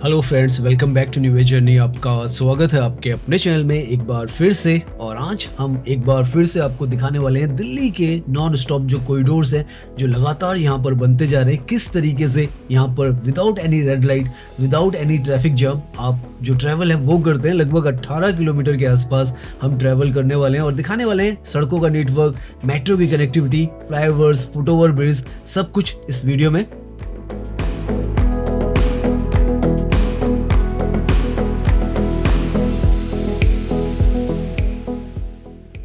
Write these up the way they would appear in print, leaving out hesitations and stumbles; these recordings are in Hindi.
Hello friends, welcome back to new a journey. आपका स्वागत है आपके अपने चैनल में एक बार फिर से। और आज हम एक बार फिर से आपको दिखाने वाले हैं दिल्ली के नॉन स्टॉप जो कॉरिडोर्स हैं जो लगातार यहाँ पर बनते जा रहे हैं, किस तरीके से यहाँ पर without any red light, without any traffic jam आप जो ट्रैवल है वो करते हैं। लगभग 18 किलोमीटर के आसपास हम ट्रैवल करने वाले हैं और दिखाने वाले हैं सड़कों का नेटवर्क, मेट्रो की कनेक्टिविटी, फ्लाईओवर्स, फुटओवर ब्रिज, सब कुछ इस वीडियो में।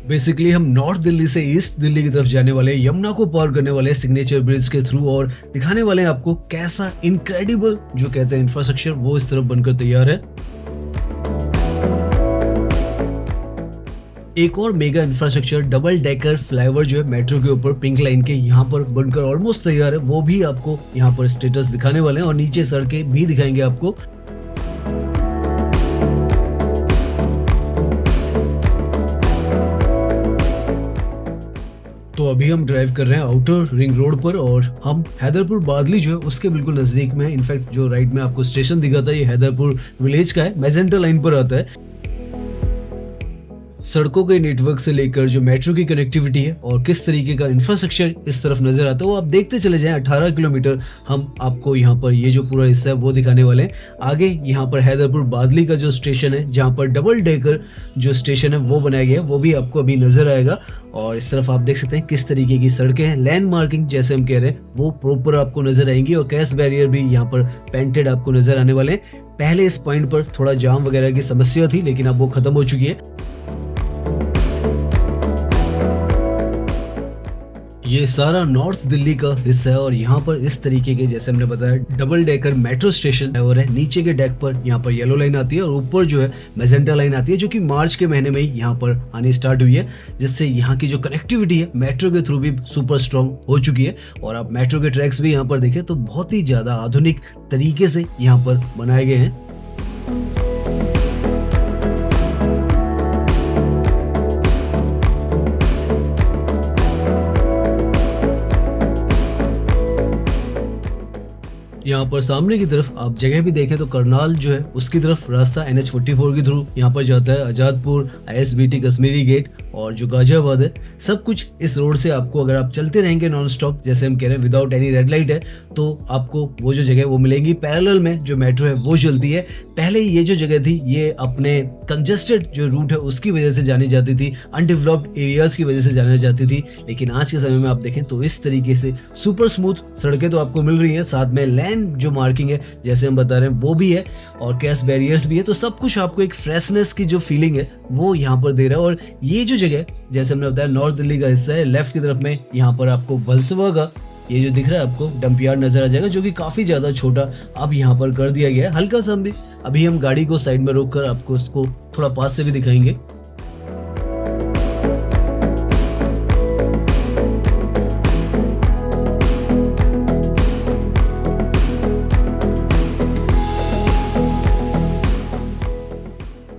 बेसिकली हम नॉर्थ दिल्ली से ईस्ट दिल्ली की तरफ जाने वाले, यमुना को पार करने वाले सिग्नेचर ब्रिज के थ्रू, और दिखाने वाले हैं आपको कैसा इनक्रेडिबल जो कहते हैं इंफ्रास्ट्रक्चर वो इस तरफ बनकर तैयार है। एक और mega infrastructure double decker flyover जो है मेट्रो के ऊपर पिंक लाइन के यहाँ पर बनकर ऑलमोस्ट तैयार है, वो भी आपको यहाँ पर स्टेटस दिखाने वाले हैं और नीचे सड़कें भी दिखाएंगे आपको। तो अभी हम ड्राइव कर रहे हैं आउटर रिंग रोड पर और हम हैदरपुर बादली जो है उसके बिल्कुल नजदीक में है। इनफैक्ट जो राइट में आपको स्टेशन दिखा था ये हैदरपुर विलेज का है, मैजेंटा लाइन पर आता है। सड़कों के नेटवर्क से लेकर जो मेट्रो की कनेक्टिविटी है और किस तरीके का इंफ्रास्ट्रक्चर इस तरफ नजर आता है वो आप देखते चले जाएं। 18 किलोमीटर हम आपको यहाँ पर ये जो पूरा हिस्सा है वो दिखाने वाले हैं। आगे यहाँ पर हैदरपुर बादली का जो स्टेशन है जहाँ पर डबल डेकर जो स्टेशन है वो बनाया गया है, वो भी आपको अभी नजर आएगा। और इस तरफ आप देख सकते हैं किस तरीके की सड़कें हैं, लैंड मार्किंग जैसे हम कह रहे हैं वो प्रॉपर आपको नजर आएंगी और क्रैश बैरियर भी यहाँ पर पेंटेड आपको नजर आने वाले हैं। पहले इस पॉइंट पर थोड़ा जाम वगैरह की समस्या थी लेकिन अब वो खत्म हो चुकी है। ये सारा नॉर्थ दिल्ली का हिस्सा है और यहाँ पर इस तरीके के जैसे हमने बताया डबल डेकर मेट्रो स्टेशन है। नीचे के डेक पर यहाँ पर येलो लाइन आती है और ऊपर जो है मैजेंटा लाइन आती है जो कि मार्च के महीने में ही यहाँ पर आनी स्टार्ट हुई है, जिससे यहाँ की जो कनेक्टिविटी है मेट्रो के थ्रू भी सुपर स्ट्रॉन्ग हो चुकी है। और आप मेट्रो के ट्रैक्स भी यहाँ पर देखें तो बहुत ही ज्यादा आधुनिक तरीके से यहाँ पर बनाए गए हैं। यहाँ पर सामने की तरफ आप जगह भी देखें तो करनाल जो है उसकी तरफ रास्ता NH44 के थ्रू यहाँ पर जाता है। आजादपुर, ISBT, कश्मीरी गेट और जो गाजियाबाद है, सब कुछ इस रोड से आपको अगर आप चलते रहेंगे नॉन स्टॉप जैसे हम कह रहे हैं विदाउट एनी रेड लाइट है तो आपको वो जो जगह वो मिलेंगी। पैरेलल में जो मेट्रो है वो चलती है। पहले ये जो जगह थी ये अपने कंजेस्टेड जो रूट है उसकी वजह से जानी जाती थी, अनडेवलप्ड एरियाज की वजह से जानी जाती थी, लेकिन आज के समय में आप देखें तो इस तरीके से सुपर स्मूथ सड़कें तो आपको मिल रही हैं, साथ में लैंड जो मार्किंग है जैसे हम बता रहे हैं वो भी है और क्रैश बैरियर्स भी है। तो सब कुछ आपको एक फ्रेशनेस की जो फीलिंग है वो यहाँ पर दे रहा है। और ये जो जगह जैसे हमने बताया नॉर्थ दिल्ली का हिस्सा है, लेफ्ट की तरफ में यहाँ पर आपको बलसवा का ये जो दिख रहा है आपको डंप यार्ड नजर आ जाएगा जो कि काफी ज्यादा छोटा अब यहाँ पर कर दिया गया है। हल्का सा भी अभी हम गाड़ी को साइड में रोक कर आपको इसको थोड़ा पास से भी दिखाएंगे।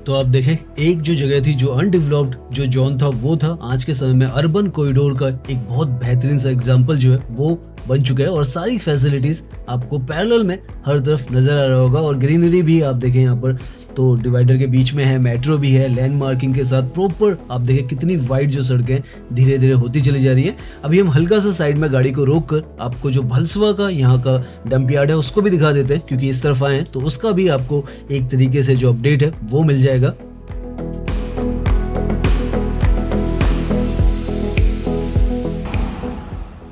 तो आप देखें एक जो जगह थी जो अनडेवलप्ड जो जोन था वो था आज के समय में अर्बन कॉरिडोर का एक बहुत बेहतरीन सा एग्जांपल जो है वो बन चुका है और सारी फैसिलिटीज आपको पैरेलल में हर तरफ नजर आ रहा होगा। और ग्रीनरी भी आप देखें यहाँ पर तो डिवाइडर के बीच में है, मेट्रो भी है, लैंड मार्किंग के साथ प्रॉपर आप देखें कितनी वाइड जो सड़कें धीरे धीरे होती चली जा रही है। अभी हम हल्का सा साइड में गाड़ी को रोक कर आपको जो भलसवा का यहाँ का डंप यार्ड है उसको भी दिखा देते हैं, क्योंकि इस तरफ आए तो उसका भी आपको एक तरीके से जो अपडेट है वो मिल जाएगा।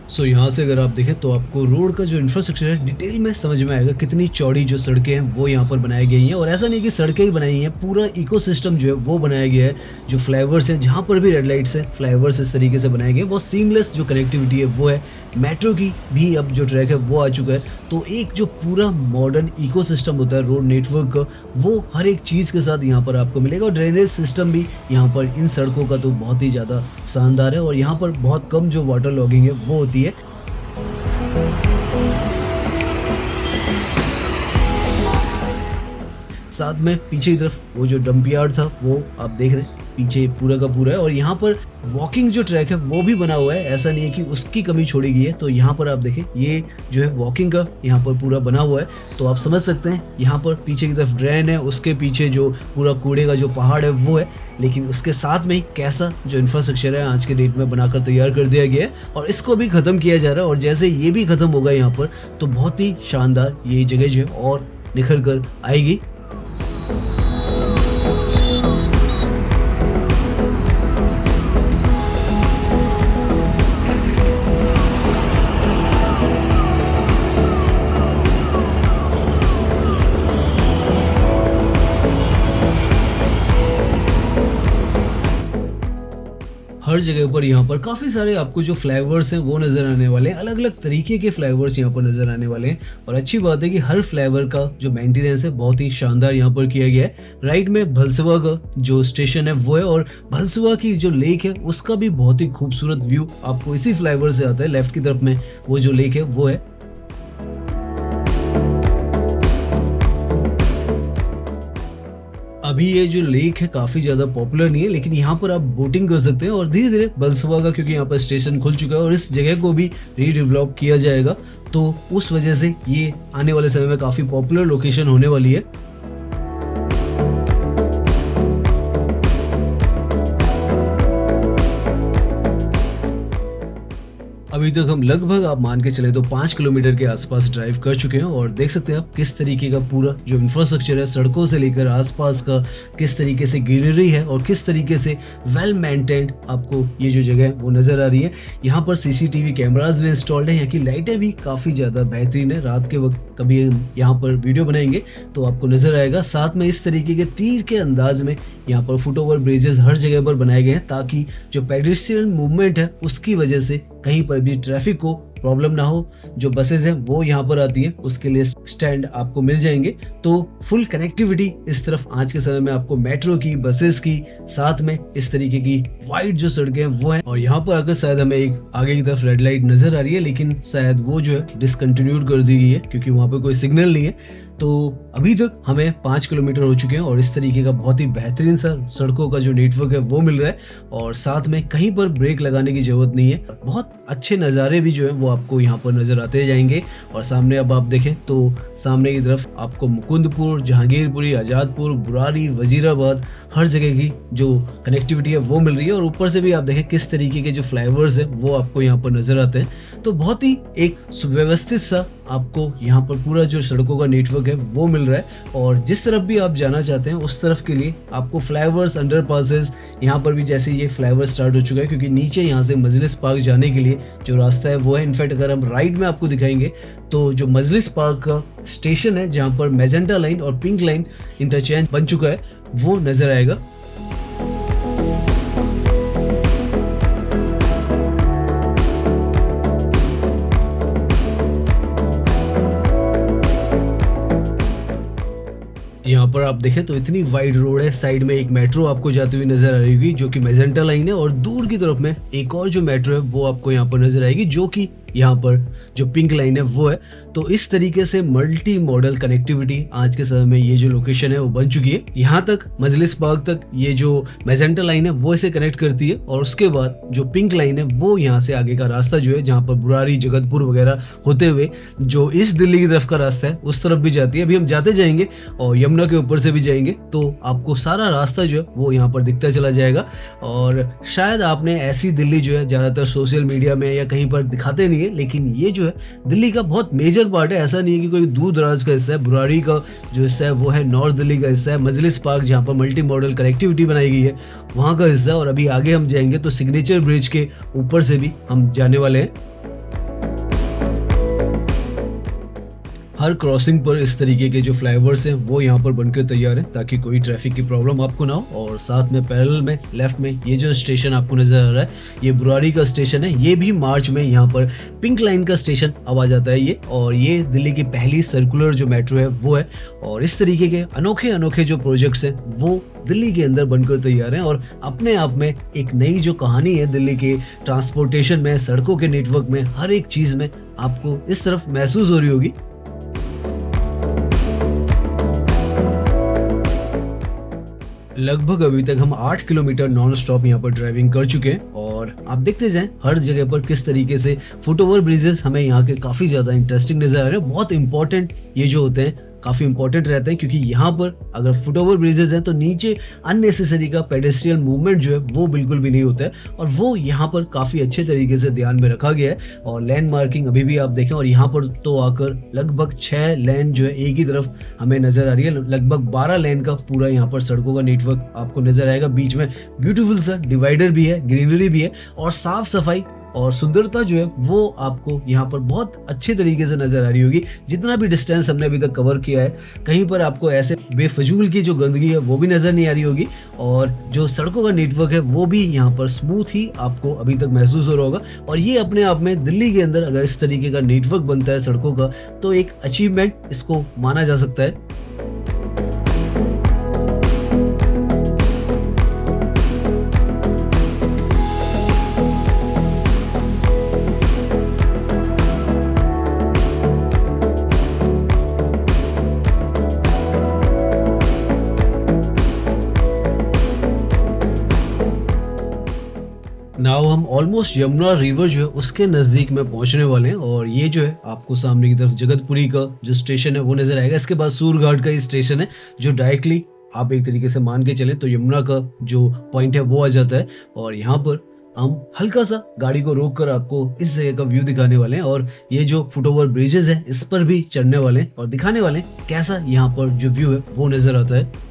सो यहाँ से अगर आप देखें तो आपको रोड का जो इंफ्रास्ट्रक्चर है डिटेल में समझ में आएगा, कितनी चौड़ी जो सड़कें हैं वो यहाँ पर बनाई गई हैं। और ऐसा नहीं कि सड़कें ही बनाई हैं, पूरा इकोसिस्टम जो है वो बनाया गया है। जो फ्लाईओवर्स है जहाँ पर भी रेड लाइट्स है फ्लाईओवर्स इस तरीके से बनाए गए, बहुत सीमलेस जो कनेक्टिविटी है वो है। मेट्रो की भी अब जो ट्रैक है वो आ चुका है। तो एक जो पूरा मॉडर्न इकोसिस्टम होता है रोड नेटवर्क का वो हर एक चीज़ के साथ यहाँ पर आपको मिलेगा। और ड्रेनेज सिस्टम भी यहाँ पर इन सड़कों का तो बहुत ही ज़्यादा शानदार है और यहाँ पर बहुत कम जो वाटर लॉगिंग है वो होती है। साथ में पीछे की तरफ वो जो डंप यार्ड था वो आप देख रहे हैं पीछे पूरा का पूरा है। और यहाँ पर वॉकिंग जो ट्रैक है वो भी बना हुआ है, ऐसा नहीं है कि उसकी कमी छोड़ी गई है। तो यहाँ पर आप देखें, ये जो है वॉकिंग का यहाँ पर पूरा बना हुआ है। तो आप समझ सकते हैं यहाँ पर पीछे की तरफ ड्रेन है, उसके पीछे जो पूरा कूड़े का जो पहाड़ है वो है, लेकिन उसके साथ में ही कैसा जो इंफ्रास्ट्रक्चर है आज के डेट में बनाकर तैयार कर दिया गया है और इसको भी ख़त्म किया जा रहा है। और जैसे ये भी ख़त्म होगा यहाँ पर, तो बहुत ही शानदार ये जगह जो है और निखर कर आएगी। हर जगह पर यहाँ पर काफ़ी सारे आपको जो फ्लेवर्स हैं वो नज़र आने वाले हैं, अलग अलग तरीके के फ्लेवर्स यहाँ पर नज़र आने वाले हैं। और अच्छी बात है कि हर फ्लेवर का जो मेंटेनेंस है बहुत ही शानदार यहाँ पर किया गया है। राइट में भलसवा का जो स्टेशन है वो है, और भलसवा की जो लेक है उसका भी बहुत ही खूबसूरत व्यू आपको इसी फ्लेवर से आता है। लेफ्ट की तरफ में वो जो लेक है वो है। अभी ये जो लेक है काफ़ी ज़्यादा पॉपुलर नहीं है, लेकिन यहाँ पर आप बोटिंग कर सकते हैं। और धीरे धीरे बलसवा का, क्योंकि यहाँ पर स्टेशन खुल चुका है और इस जगह को भी रीडेवलप किया जाएगा, तो उस वजह से ये आने वाले समय में काफ़ी पॉपुलर लोकेशन होने वाली है। अभी तक हम लगभग आप मान के चले तो 5 किलोमीटर के आसपास ड्राइव कर चुके हैं और देख सकते हैं आप किस तरीके का पूरा जो इंफ्रास्ट्रक्चर है, सड़कों से लेकर आसपास का किस तरीके से ग्रीनरी है और किस तरीके से वेल मेंटेन्ड आपको ये जो जगह है वो नज़र आ रही है। यहाँ पर CCTV कैमराज भी इंस्टॉल्ड है, यहाँ की लाइटें भी काफ़ी ज़्यादा बेहतरीन है। रात के वक्त कभी हम यहाँ पर वीडियो बनाएंगे तो आपको नज़र आएगा। साथ में इस तरीके के तीर के अंदाज में यहाँ पर फुट ओवर ब्रिजेस हर जगह पर बनाए गए हैं, ताकि जो पेडेस्ट्रियन मूवमेंट है उसकी वजह से कहीं पर भी ट्रैफिक को प्रॉब्लम ना हो। जो बसेज हैं वो यहाँ पर आती है, उसके लिए स्टैंड आपको मिल जाएंगे। तो फुल कनेक्टिविटी इस तरफ आज के समय में आपको मेट्रो की, बसेस की, साथ में इस तरीके की वाइड जो सड़कें हैं वो हैं। और यहाँ पर आकर शायद हमें एक आगे की तरफ रेड लाइट नजर आ रही है, लेकिन शायद वो जो है डिसकंटिन्यूड कर दी गई है क्योंकि वहाँ पे कोई सिग्नल नहीं है। तो अभी तक हमें 5 किलोमीटर हो चुके हैं और इस तरीके का बहुत ही बेहतरीन सा सड़कों का जो नेटवर्क है वो मिल रहा है, और साथ में कहीं पर ब्रेक लगाने की जरूरत नहीं है। बहुत अच्छे नज़ारे भी जो है वो आपको यहाँ पर नजर आते जाएंगे। और सामने अब आप देखें तो सामने की तरफ आपको मुकुंदपुर, जहांगीरपुरी, आज़ादपुर, बुरारी, वजीराबाद हर जगह की जो कनेक्टिविटी है वो मिल रही है। और ऊपर से भी आप देखें किस तरीके के जो फ्लाईओवर्स हैं वो आपको यहाँ पर नजर आते हैं। तो बहुत ही एक सुव्यवस्थित सा आपको यहाँ पर पूरा जो सड़कों का नेटवर्क है वो मिल रहा है। और जिस तरफ भी आप जाना चाहते हैं उस तरफ के लिए आपको फ्लाईओवर्स, अंडरपासेस, यहाँ पर भी जैसे ये फ्लाईओवर स्टार्ट हो चुका है, क्योंकि नीचे यहाँ से मजलिस पार्क जाने के लिए जो रास्ता है वो है। इनफैक्ट अगर हम राइट में आपको दिखाएंगे तो जो मजलिस पार्क का स्टेशन है जहाँ पर मैजेंटा लाइन और पिंक लाइन इंटरचेंज बन चुका है वो नजर आएगा। यहाँ पर आप देखें तो इतनी वाइड रोड है, साइड में एक मेट्रो आपको जाती हुई नजर आ रही होगी जो कि मैजेंटा लाइन है, और दूर की तरफ में एक और जो मेट्रो है वो आपको यहाँ पर नजर आएगी जो कि यहाँ पर जो पिंक लाइन है वो है। तो इस तरीके से मल्टी मॉडल कनेक्टिविटी आज के समय में ये जो लोकेशन है वो बन चुकी है। यहाँ तक मजलिस पार्क तक ये जो मैजेंटा लाइन है वो इसे कनेक्ट करती है, और उसके बाद जो पिंक लाइन है वो यहाँ से आगे का रास्ता जो है जहाँ पर बुरारी, जगतपुर वगैरह होते हुए जो इस दिल्ली की तरफ का रास्ता है उस तरफ भी जाती है। अभी हम जाते जाएंगे और यमुना के ऊपर से भी जाएंगे तो आपको सारा रास्ता जो है वो यहाँ पर दिखता चला जाएगा। और शायद आपने ऐसी दिल्ली जो है ज़्यादातर सोशल मीडिया में या कहीं पर दिखाते नहीं है, लेकिन ये जो है दिल्ली का बहुत मेजर पार्ट है। ऐसा नहीं है कि कोई दूर दराज का हिस्सा है। बुरारी का जो हिस्सा है वो है नॉर्थ दिल्ली का हिस्सा है। मजलिस पार्क जहाँ पर मल्टी मॉडल कनेक्टिविटी बनाई गई है वहाँ का हिस्सा, और अभी आगे हम जाएंगे तो सिग्नेचर ब्रिज के ऊपर से भी हम जाने वाले हैं। हर क्रॉसिंग पर इस तरीके के जो फ्लाईओवर्स हैं वो यहाँ पर बनकर तैयार हैं ताकि कोई ट्रैफिक की प्रॉब्लम आपको ना हो। और साथ में पैरेलल में लेफ्ट में ये जो स्टेशन आपको नजर आ रहा है ये बुरारी का स्टेशन है। ये भी मार्च में यहाँ पर पिंक लाइन का स्टेशन अब आ जाता है ये, और ये दिल्ली की पहली सर्कुलर जो मेट्रो है वो है। और इस तरीके के अनोखे अनोखे जो प्रोजेक्ट्स हैं वो दिल्ली के अंदर बनकर तैयार हैं, और अपने आप में एक नई जो कहानी है दिल्ली के ट्रांसपोर्टेशन में, सड़कों के नेटवर्क में, हर एक चीज़ में आपको इस तरफ महसूस हो रही होगी। लगभग अभी तक हम 8 किलोमीटर नॉन स्टॉप यहाँ पर ड्राइविंग कर चुके हैं और आप देखते जाएं हर जगह पर किस तरीके से फुट ओवर ब्रिजेस हमें यहाँ के काफ़ी ज़्यादा इंटरेस्टिंग नज़र आ रहे हैं। बहुत इंपॉर्टेंट ये जो होते हैं काफ़ी इंपॉर्टेंट रहते हैं, क्योंकि यहाँ पर अगर फुट ओवर ब्रिजेस हैं तो नीचे अननेसेसरी का पेडेस्ट्रियन मूवमेंट जो है वो बिल्कुल भी नहीं होता है, और वो यहाँ पर काफ़ी अच्छे तरीके से ध्यान में रखा गया है। और लेन मार्किंग अभी भी आप देखें, और यहाँ पर तो आकर लगभग 6 लेन जो है एक ही तरफ हमें नज़र आ रही है। लगभग 12 लेन का पूरा यहाँ पर सड़कों का नेटवर्क आपको नज़र आएगा। बीच में ब्यूटीफुल सा डिवाइडर भी है, ग्रीनरी भी है, और साफ सफाई और सुंदरता जो है वो आपको यहाँ पर बहुत अच्छे तरीके से नजर आ रही होगी। जितना भी डिस्टेंस हमने अभी तक कवर किया है, कहीं पर आपको ऐसे बेफजूल की जो गंदगी है वो भी नजर नहीं आ रही होगी, और जो सड़कों का नेटवर्क है वो भी यहाँ पर स्मूथ ही आपको अभी तक महसूस हो रहा होगा। और ये अपने आप में दिल्ली के अंदर अगर इस तरीके का नेटवर्क बनता है सड़कों का, तो एक अचीवमेंट इसको माना जा सकता है। नाउ हम ऑलमोस्ट यमुना रिवर जो है उसके नज़दीक में पहुंचने वाले हैं, और ये जो है आपको सामने की तरफ जगतपुरी का जो स्टेशन है वो नज़र आएगा। इसके बाद सूरघाट का ही स्टेशन है, जो डायरेक्टली आप एक तरीके से मान के चलें तो यमुना का जो पॉइंट है वो आ जाता है। और यहाँ पर हम हल्का सा गाड़ी को रोक कर आपको इस जगह का व्यू दिखाने वाले हैं, और ये जो फुट ओवर ब्रिजेस है इस पर भी चढ़ने वाले हैं और दिखाने वाले हैं कैसा यहाँ पर जो व्यू है वो नज़र आता है।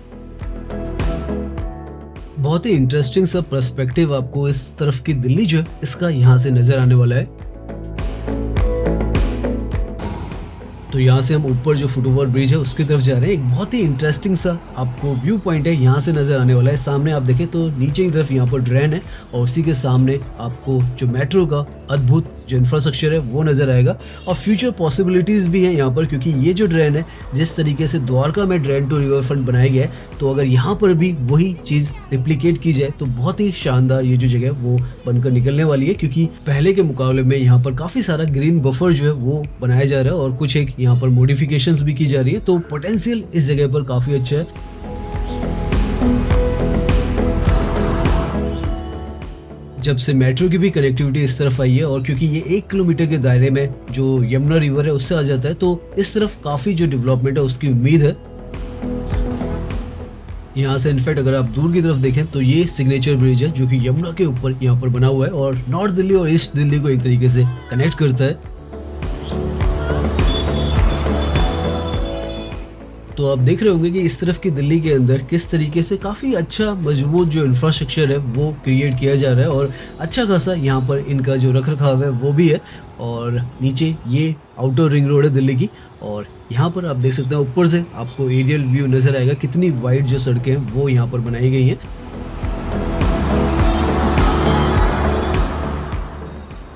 बहुत ही इंटरेस्टिंग सा पर्सपेक्टिव आपको इस तरफ की दिल्ली जो है इसका यहाँ से नजर आने वाला है। तो यहाँ से हम ऊपर जो फुट ओवर ब्रिज है उसकी तरफ जा रहे हैं। एक बहुत ही इंटरेस्टिंग सा आपको व्यू पॉइंट है यहाँ से नजर आने वाला है। सामने आप देखें तो नीचे की तरफ यहाँ पर ड्रेन है, और उसी के सामने आपको जो मेट्रो का अद्भुत जो इंफ्रास्ट्रक्चर है वो नजर आएगा। और फ्यूचर पॉसिबिलिटीज भी हैं यहाँ पर, क्योंकि ये जो ड्रेन है जिस तरीके से द्वारका में ड्रेन टू रिवर फ्रंट बनाया गया है, तो अगर यहाँ पर भी वही चीज़ रिप्लिकेट की जाए तो बहुत ही शानदार ये जो जगह है वो बनकर निकलने वाली है। क्योंकि पहले के मुकाबले में यहाँ पर काफ़ी सारा ग्रीन बफर जो है वो बनाया जा रहा है, और कुछ एक यहाँ पर मॉडिफिकेशंस भी की जा रही है, तो पोटेंशियल इस जगह पर काफ़ी अच्छा है। जब से मेट्रो की भी कनेक्टिविटी इस तरफ आई है, और क्योंकि ये 1 किलोमीटर के दायरे में जो यमुना रिवर है उससे आ जाता है, तो इस तरफ काफ़ी जो डेवलपमेंट है उसकी उम्मीद है। यहाँ से इनफैक्ट अगर आप दूर की तरफ देखें तो ये सिग्नेचर ब्रिज है जो कि यमुना के ऊपर यहाँ पर बना हुआ है, और नॉर्थ दिल्ली और ईस्ट दिल्ली को एक तरीके से कनेक्ट करता है। तो आप देख रहे होंगे कि इस तरफ की दिल्ली के अंदर किस तरीके से काफ़ी अच्छा मजबूत जो इंफ्रास्ट्रक्चर है वो क्रिएट किया जा रहा है, और अच्छा खासा यहाँ पर इनका जो रख रखाव है वो भी है। और नीचे ये आउटर रिंग रोड है दिल्ली की, और यहाँ पर आप देख सकते हैं ऊपर से आपको एरियल व्यू नज़र आएगा, कितनी वाइड जो सड़कें हैं वो यहाँ पर बनाई गई हैं।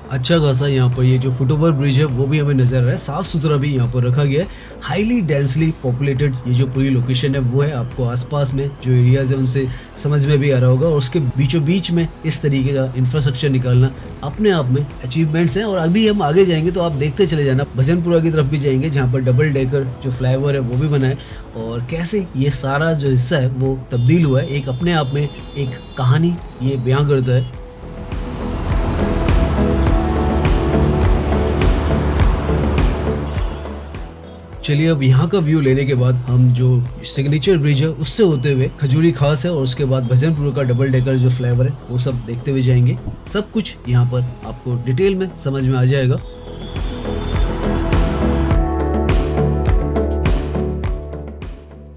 अच्छा खासा यहाँ पर ये जो फुट ओवर ब्रिज है वो भी हमें नजर आ रहा है, साफ सुथरा भी यहाँ पर रखा गया है। हाईली डेंसली पॉपुलेटेड ये जो पूरी लोकेशन है वो है, आपको आसपास में जो एरियाज है उनसे समझ में भी आ रहा होगा, और उसके बीचों बीच में इस तरीके का इंफ्रास्ट्रक्चर निकालना अपने आप में अचीवमेंट्स हैं। और अभी हम आगे जाएंगे तो आप देखते चले जाना, भजनपुरा की तरफ भी जाएंगे जहाँ पर डबल डेकर जो फ्लाईओवर है वो भी बना है, और कैसे ये सारा जो हिस्सा है वो तब्दील हुआ है, एक अपने आप में एक कहानी ये बयां करता है। चलिए अब यहाँ का व्यू लेने के बाद हम जो सिग्नेचर ब्रिज है उससे होते हुए खजूरी खास है, और उसके बाद भजनपुर का डबल डेकर जो फ्लाईओवर है वो सब देखते हुए जाएंगे। सब कुछ यहाँ पर आपको डिटेल में समझ में आ जाएगा।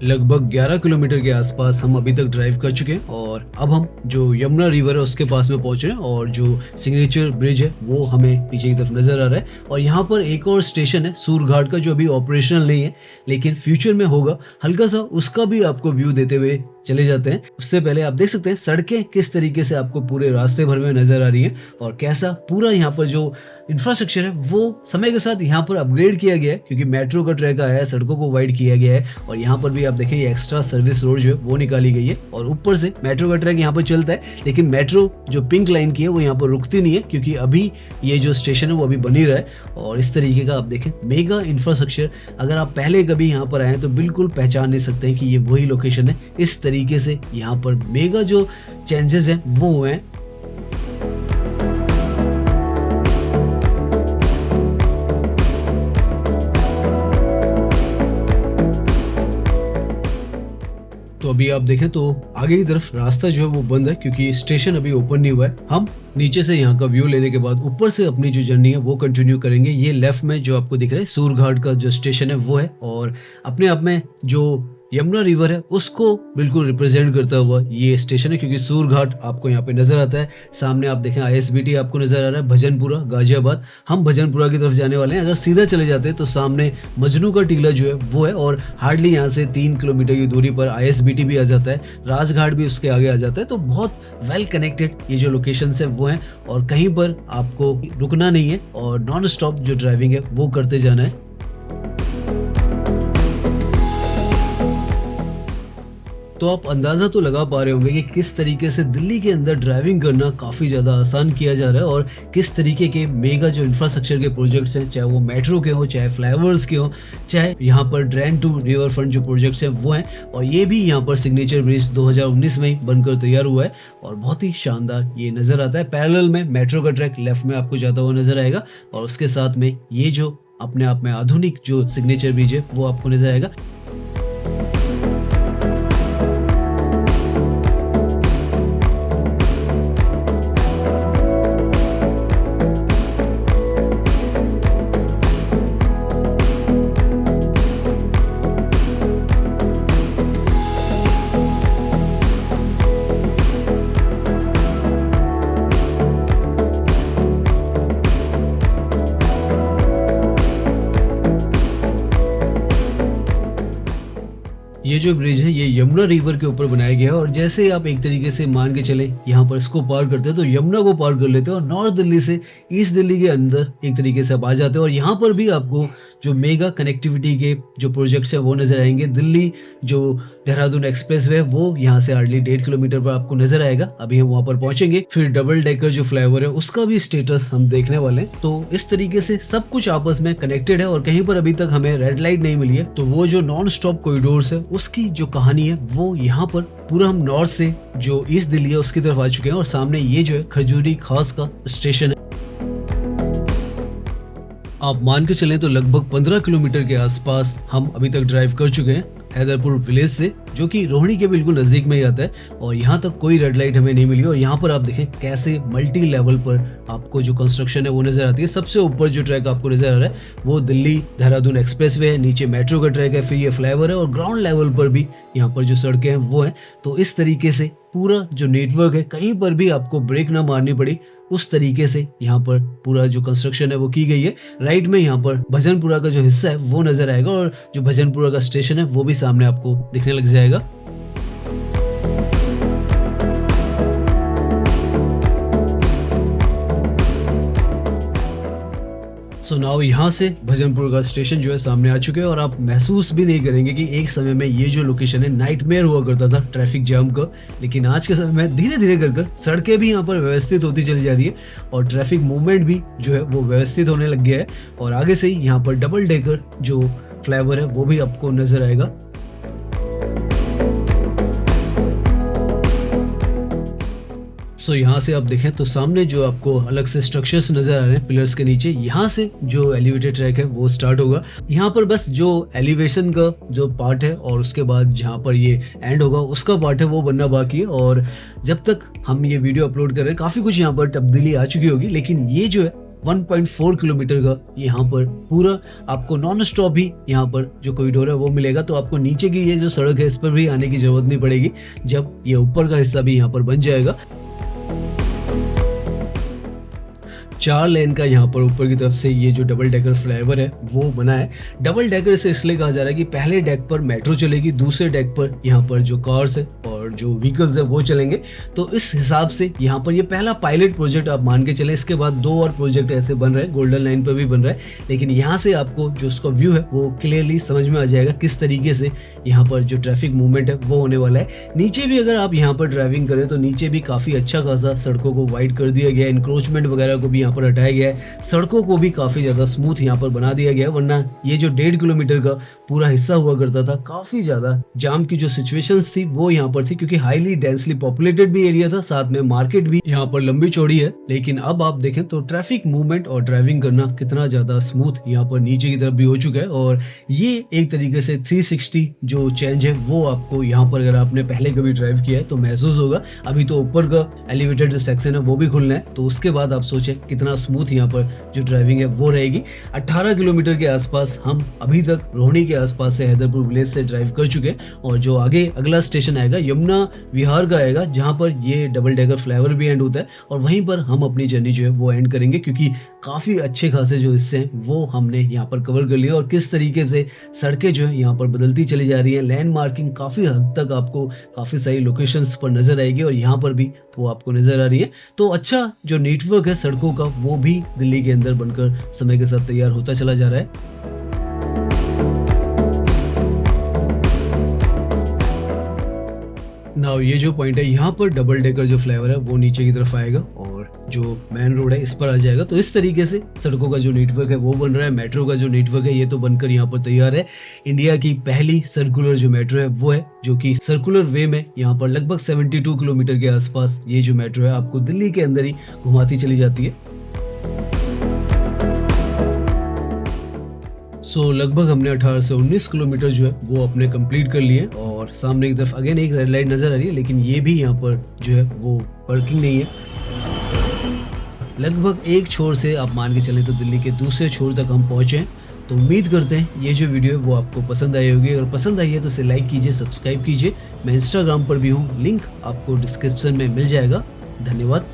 लगभग 11 किलोमीटर के आसपास हम अभी तक ड्राइव कर चुके हैं, और अब हम जो यमुना रिवर है उसके पास में पहुंच रहे हैं, और जो सिग्नेचर ब्रिज है वो हमें पीछे की तरफ नजर आ रहा है। और यहाँ पर एक और स्टेशन है सूरघाट का जो अभी ऑपरेशनल नहीं है लेकिन फ्यूचर में होगा, हल्का सा उसका भी आपको व्यू देते हुए चले जाते हैं। उससे पहले आप देख सकते हैं सड़कें किस तरीके से आपको पूरे रास्ते भर में नजर आ रही हैं, और कैसा पूरा यहाँ पर जो इंफ्रास्ट्रक्चर है वो समय के साथ यहाँ पर अपग्रेड किया गया है, क्योंकि मेट्रो का ट्रैक आया है, सड़कों को वाइड किया गया है, और यहाँ पर भी आप देखें ये एक्स्ट्रा सर्विस रोड जो है वो निकाली गई है, और ऊपर से मेट्रो का ट्रैक यहाँ पर चलता है। लेकिन मेट्रो जो पिंक लाइन की है वो यहाँ पर रुकती नहीं है, क्योंकि अभी ये जो स्टेशन है वो अभी बनी रहा है। और इस तरीके का आप देखें मेगा इंफ्रास्ट्रक्चर, अगर आप पहले कभी यहाँ पर आए तो बिल्कुल पहचान नहीं सकते हैं कि ये वही लोकेशन है। इस तरीके से यहाँ पर मेगा जो चेंजेस हैं वो हुए हैं। तो अभी आप देखें तो आगे की तरफ रास्ता जो है वो बंद है क्योंकि स्टेशन अभी ओपन नहीं हुआ है। हम नीचे से यहाँ का व्यू लेने के बाद ऊपर से अपनी जो जर्नी है वो कंटिन्यू करेंगे। ये लेफ्ट में जो आपको दिख रहा है सूरघाट का जो स्टेशन है वो है, और अपने आप में जो यमुना रिवर है उसको बिल्कुल रिप्रेजेंट करता हुआ ये स्टेशन है, क्योंकि सूरघाट आपको यहाँ पे नजर आता है। सामने आप देखें ISBT आपको नजर आ रहा है, भजनपुरा गाजियाबाद। हम भजनपुरा की तरफ जाने वाले हैं। अगर सीधा चले जाते हैं तो सामने मजनू का टीला जो है वो है, और हार्डली यहाँ से 3 किलोमीटर की दूरी पर ISBT भी आ जाता है, राजघाट भी उसके आगे आ जाता है। तो बहुत वेल कनेक्टेड ये जो लोकेशन है वो है, और कहीं पर आपको रुकना नहीं है और नॉन स्टॉप जो ड्राइविंग है वो करते जाना है। तो आप अंदाज़ा तो लगा पा रहे होंगे कि किस तरीके से दिल्ली के अंदर ड्राइविंग करना काफ़ी ज़्यादा आसान किया जा रहा है, और किस तरीके के मेगा जो इंफ्रास्ट्रक्चर के प्रोजेक्ट्स हैं, चाहे वो मेट्रो के हों, चाहे फ्लाईओवर्स के हों, चाहे यहाँ पर ड्रेन टू रिवर फ्रंट जो प्रोजेक्ट्स हैं वो हैं। और ये भी यहाँ पर सिग्नेचर ब्रिज 2019 में ही बनकर तैयार हुआ है और बहुत ही शानदार ये नज़र आता है। पैरेलल में मेट्रो का ट्रैक लेफ्ट में आपको जाता हुआ नजर आएगा, और उसके साथ में ये जो अपने आप में आधुनिक जो सिग्नेचर ब्रिज है वो आपको नजर आएगा। ये जो ब्रिज है ये यमुना रिवर के ऊपर बनाया गया है, और जैसे आप एक तरीके से मान के चले यहाँ पर इसको पार करते हैं तो यमुना को पार कर लेते हैं और नॉर्थ दिल्ली से ईस्ट दिल्ली के अंदर एक तरीके से आप आ जाते हैं। और यहाँ पर भी आपको जो मेगा कनेक्टिविटी के जो प्रोजेक्ट्स हैं वो नजर आएंगे। दिल्ली जो देहरादून एक्सप्रेस वे है वो यहाँ से हार्डली 1.5 किलोमीटर पर आपको नजर आएगा। अभी हम वहाँ पर पहुंचेंगे। फिर डबल डेकर जो फ्लाईओवर है उसका भी स्टेटस हम देखने वाले हैं। तो इस तरीके से सब कुछ आपस में कनेक्टेड है, और कहीं पर अभी तक हमें रेड लाइट नहीं मिली है। तो वो जो नॉन स्टॉप कॉरिडोर्स है उसकी जो कहानी है वो यहाँ पर पूरा हम नॉर्थ से जो ईस्ट दिल्ली है उसकी तरफ आ चुके हैं, और सामने ये जो है खजूरी खास का स्टेशन है। आप मान के चलें तो लगभग 15 किलोमीटर के आसपास हम अभी तक ड्राइव कर चुके हैं हैदरपुर विलेज से, जो कि रोहिणी के बिल्कुल नजदीक में ही आता है, और यहाँ तक कोई रेड लाइट हमें नहीं मिली। और यहाँ पर आप देखें कैसे मल्टी लेवल पर आपको जो कंस्ट्रक्शन है वो नजर आती है। सबसे ऊपर जो ट्रैक आपको नजर आ रहा है वो दिल्ली देहरादून एक्सप्रेसवे है, नीचे मेट्रो का ट्रैक है, फिर ये फ्लाईओवर है, और ग्राउंड लेवल पर भी यहाँ पर जो सड़कें हैं वो हैं। तो इस तरीके से पूरा जो नेटवर्क है कहीं पर भी आपको ब्रेक ना मारनी पड़ी, उस तरीके से यहाँ पर पूरा जो कंस्ट्रक्शन है वो की गई है। राइट में यहाँ पर भजनपुरा का जो हिस्सा है वो नजर आएगा, और जो भजनपुरा का स्टेशन है वो भी सामने आपको दिखने लग जाएगा। सो नाउ यहाँ से भजनपुर का स्टेशन जो है सामने आ चुके हैं, और आप महसूस भी नहीं करेंगे कि एक समय में ये जो लोकेशन है नाइटमेयर हुआ करता था ट्रैफिक जाम का, लेकिन आज के समय में धीरे धीरे कर सड़कें भी यहाँ पर व्यवस्थित होती चली जा रही है, और ट्रैफिक मूवमेंट भी जो है वो व्यवस्थित होने लग गया है। और आगे से ही यहाँ पर डबल डेकर जो फ्लाईओवर है वो भी आपको नजर आएगा। सो यहाँ से आप देखें तो सामने जो आपको अलग से स्ट्रक्चर्स नजर आ रहे हैं पिलर्स के नीचे, यहाँ से जो एलिवेटेड ट्रैक है वो स्टार्ट होगा। यहाँ पर बस जो एलिवेशन का जो पार्ट है और उसके बाद जहाँ पर ये एंड होगा उसका पार्ट है वो बनना बाकी है। और जब तक हम ये वीडियो अपलोड कर रहे हैं काफ़ी कुछ यहाँ पर तब्दीली आ चुकी होगी, लेकिन ये जो है 1.4 किलोमीटर का यहाँ पर पूरा आपको नॉन स्टॉप ही यहाँ पर जो कॉरिडोर है वो मिलेगा। तो आपको नीचे की ये जो सड़क है इस पर भी आने की जरूरत नहीं पड़ेगी जब ये ऊपर का हिस्सा भी यहाँ पर बन जाएगा। 4 लेन का यहाँ पर ऊपर की तरफ से ये जो डबल डेकर फ्लाईओवर है वो बना है। डबल डेकर से इसलिए कहा जा रहा है कि पहले डेक पर मेट्रो चलेगी, दूसरे डेक पर यहाँ पर जो कार्स है और जो व्हीकल्स है वो चलेंगे। तो इस हिसाब से यहाँ पर ये पहला पायलट प्रोजेक्ट आप मान के चले। इसके बाद 2 और प्रोजेक्ट ऐसे बन रहे हैं, गोल्डन लाइन पर भी बन रहा है, लेकिन यहाँ से आपको जो उसका व्यू है वो क्लियरली समझ में आ जाएगा किस तरीके से यहाँ पर जो ट्रैफिक मूवमेंट है वो होने वाला है। नीचे भी अगर आप यहाँ पर ड्राइविंग करें तो नीचे भी काफ़ी अच्छा खासा सड़कों को वाइड कर दिया गया है, इंक्रोचमेंट वगैरह को भी यहाँ पर हटाया गया है, सड़कों को भी काफ़ी ज़्यादा स्मूथ यहाँ पर बना दिया गया है, वरना ये जो 1.5 किलोमीटर का पूरा हिस्सा हुआ करता था, काफ़ी ज़्यादा जाम की जो सिचुएशंस थी वो यहाँ पर थी, क्योंकि हाईली डेंसली पॉपुलेटेड भी एरिया था, साथ में मार्केट भी यहाँ पर लंबी चौड़ी है। लेकिन अब आप देखें तो ट्रैफिक मूवमेंट और ड्राइविंग करना कितना ज़्यादा स्मूथ यहाँ पर नीचे की तरफ भी हो चुका है, और ये एक तरीके से 360 जो चेंज है वो आपको यहाँ पर, अगर आपने पहले कभी ड्राइव किया है तो महसूस होगा। अभी तो ऊपर का एलिवेटेड जो सेक्शन है वो भी खुलना है, तो उसके बाद आप सोचें कितना स्मूथ यहाँ पर जो ड्राइविंग है वो रहेगी। 18 किलोमीटर के आसपास हम अभी तक रोहिणी के आसपास से हैदरपुर विलेज से ड्राइव कर चुके हैं, और जो आगे अगला स्टेशन आएगा यमुना विहार का आएगा, जहाँ पर ये डबल डेकर फ्लाईओवर भी एंड होता है, और वहीं पर हम अपनी जर्नी जो है वो एंड करेंगे, क्योंकि काफ़ी अच्छे खासे जो हिस्से हैं वो हमने यहाँ पर कवर कर लिया, और किस तरीके से सड़कें जो है यहाँ पर बदलती चली जा रही हैं। लैंड मार्किंग काफ़ी हद तक आपको काफ़ी सारी लोकेशंस पर नज़र आएगी, और यहाँ पर भी वो आपको नज़र आ रही है। तो अच्छा जो नेटवर्क है सड़कों का वो भी दिल्ली के अंदर बनकर समय के साथ तैयार होता चला जा रहा है। नाउ ये जो पॉइंट है यहाँ पर डबल डेकर जो फ्लाईओवर है वो नीचे की तरफ आएगा, और जो मेन रोड है इस पर आ जाएगा। तो इस तरीके से सड़कों का जो नेटवर्क है वो बन रहा है। मेट्रो का जो नेटवर्क है ये तो बनकर यहाँ पर तैयार है। इंडिया की पहली सर्कुलर जो मेट्रो है वो है, जो कि सर्कुलर वे में यहाँ पर लगभग 72 किलोमीटर के आसपास ये जो मेट्रो है आपको दिल्ली के अंदर ही घुमाती चली जाती है। सो लगभग हमने 18 से 19 किलोमीटर जो है वो अपने कंप्लीट कर लिए, और सामने की तरफ अगेन एक रेड लाइट नज़र आ रही है, लेकिन ये भी यहाँ पर जो है वो वर्किंग नहीं है। लगभग एक छोर से आप मान के चलें तो दिल्ली के दूसरे छोर तक हम पहुँचे हैं। तो उम्मीद करते हैं ये जो वीडियो है वो आपको पसंद आई होगी। अगर पसंद आई है तो इसे लाइक कीजिए, सब्सक्राइब कीजिए। मैं इंस्टाग्राम पर भी हूँ, लिंक आपको डिस्क्रिप्शन में मिल जाएगा। धन्यवाद।